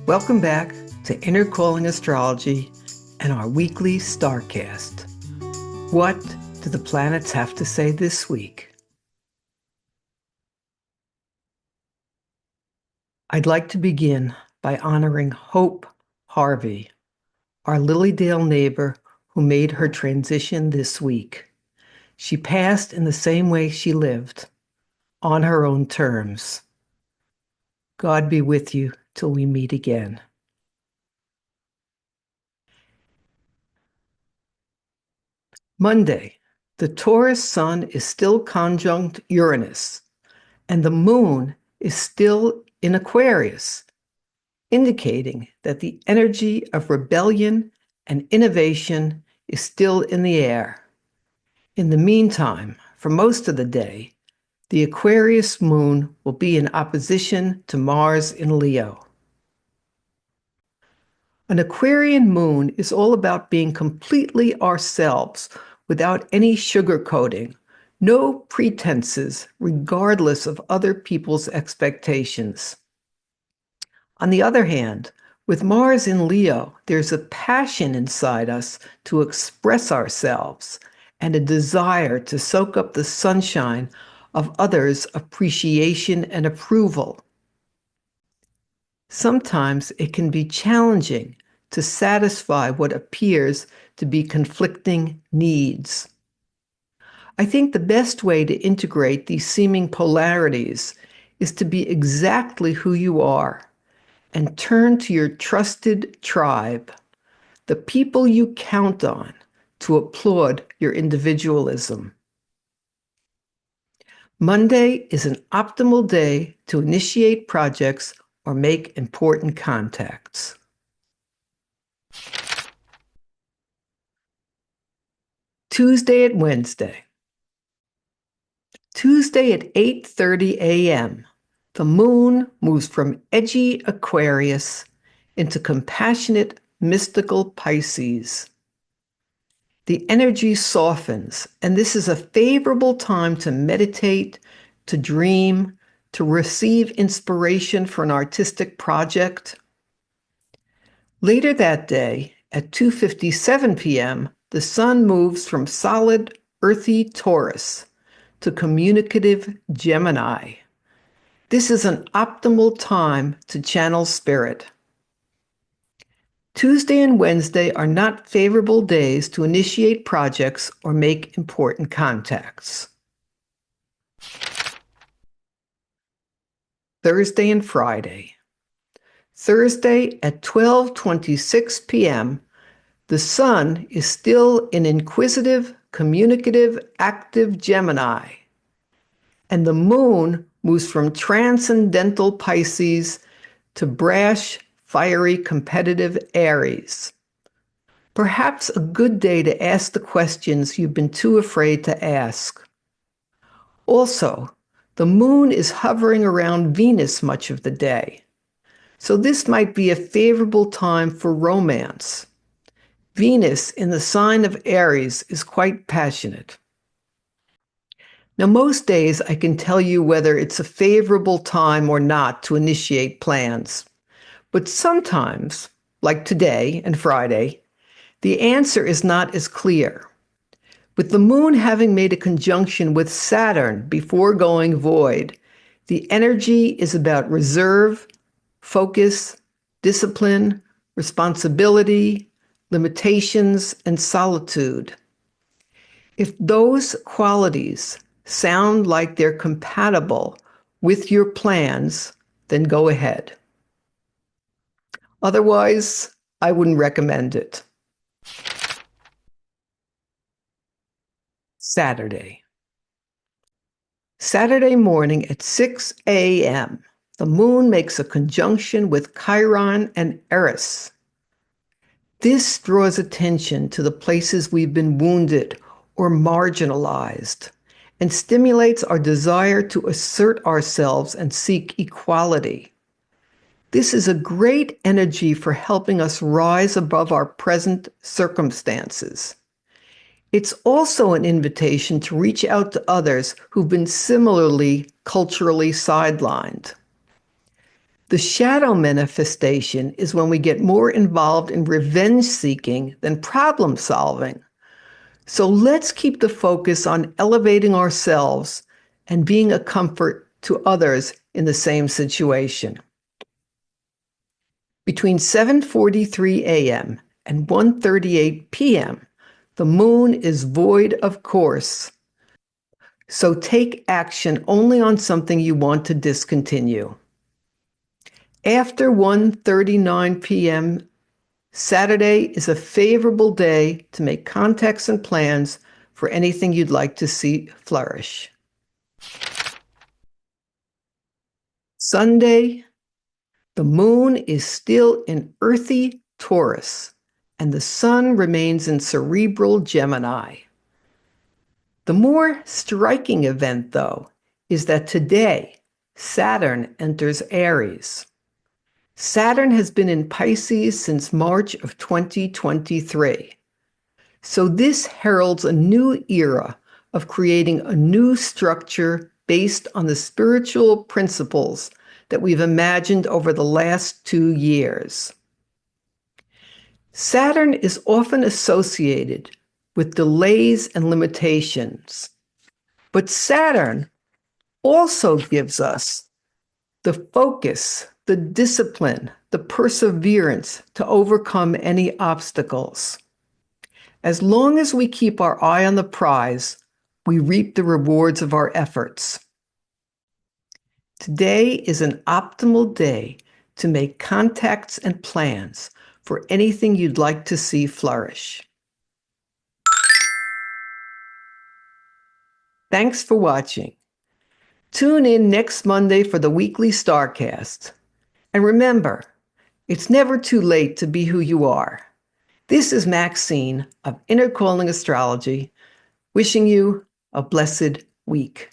Welcome back to Inner Calling Astrology and our weekly Starcast. What do the planets have to say this week? I'd like to begin by honoring Hope Harvey, our Lilydale neighbor who made her transition this week. She passed in the same way she lived, on her own terms. God be with you till we meet again. Monday, the Taurus sun is still conjunct Uranus, and the moon is still in Aquarius, indicating that the energy of rebellion and innovation is still in the air. In the meantime, for most of the day, the Aquarius moon will be in opposition to Mars in Leo. An Aquarian moon is all about being completely ourselves without any sugarcoating, no pretenses, regardless of other people's expectations. On the other hand, with Mars in Leo, there's a passion inside us to express ourselves and a desire to soak up the sunshine of others' appreciation and approval. Sometimes it can be challenging to satisfy what appears to be conflicting needs. I think the best way to integrate these seeming polarities is to be exactly who you are and turn to your trusted tribe, the people you count on, to applaud your individualism. Monday is an optimal day to initiate projects or make important contacts. Tuesday and Wednesday. Tuesday at 8:30 a.m., the moon moves from edgy Aquarius into compassionate, mystical Pisces. The energy softens, and this is a favorable time to meditate, to dream, to receive inspiration for an artistic project. Later that day, at 2:57 p.m., the sun moves from solid, earthy Taurus to communicative Gemini. This is an optimal time to channel spirit. Tuesday and Wednesday are not favorable days to initiate projects or make important contacts. Thursday and Friday. Thursday at 12:26 p.m., the sun is still in inquisitive, communicative, active Gemini, and the moon moves from transcendental Pisces to brash, fiery, competitive Aries. Perhaps a good day to ask the questions you've been too afraid to ask. Also, the moon is hovering around Venus much of the day, so this might be a favorable time for romance. Venus in the sign of Aries is quite passionate. Now, most days I can tell you whether it's a favorable time or not to initiate plans. But sometimes, like today and Friday, the answer is not as clear. With the moon having made a conjunction with Saturn before going void, the energy is about reserve, focus, discipline, responsibility, limitations, and solitude. If those qualities sound like they're compatible with your plans, then go ahead. Otherwise, I wouldn't recommend it. Saturday. Saturday morning at 6 a.m., the moon makes a conjunction with Chiron and Eris. This draws attention to the places we've been wounded or marginalized and stimulates our desire to assert ourselves and seek equality. This is a great energy for helping us rise above our present circumstances. It's also an invitation to reach out to others who've been similarly culturally sidelined. The shadow manifestation is when we get more involved in revenge seeking than problem solving. So let's keep the focus on elevating ourselves and being a comfort to others in the same situation. Between 7:43 a.m. and 1:38 p.m., the moon is void of course. So take action only on something you want to discontinue. After 1:39 p.m. Saturday is a favorable day to make contacts and plans for anything you'd like to see flourish. Sunday, the moon is still in earthy Taurus, and the sun remains in cerebral Gemini. The more striking event, though, is that today Saturn enters Aries. Saturn has been in Pisces since March of 2023. So this heralds a new era of creating a new structure based on the spiritual principles that we've imagined over the last 2 years. Saturn is often associated with delays and limitations, but Saturn also gives us the focus, the discipline, the perseverance to overcome any obstacles. As long as we keep our eye on the prize, we reap the rewards of our efforts. Today is an optimal day to make contacts and plans for anything you'd like to see flourish. Thanks for watching. Tune in next Monday for the weekly Starcast. And remember, it's never too late to be who you are. This is Maxine of Inner Calling Astrology, wishing you a blessed week.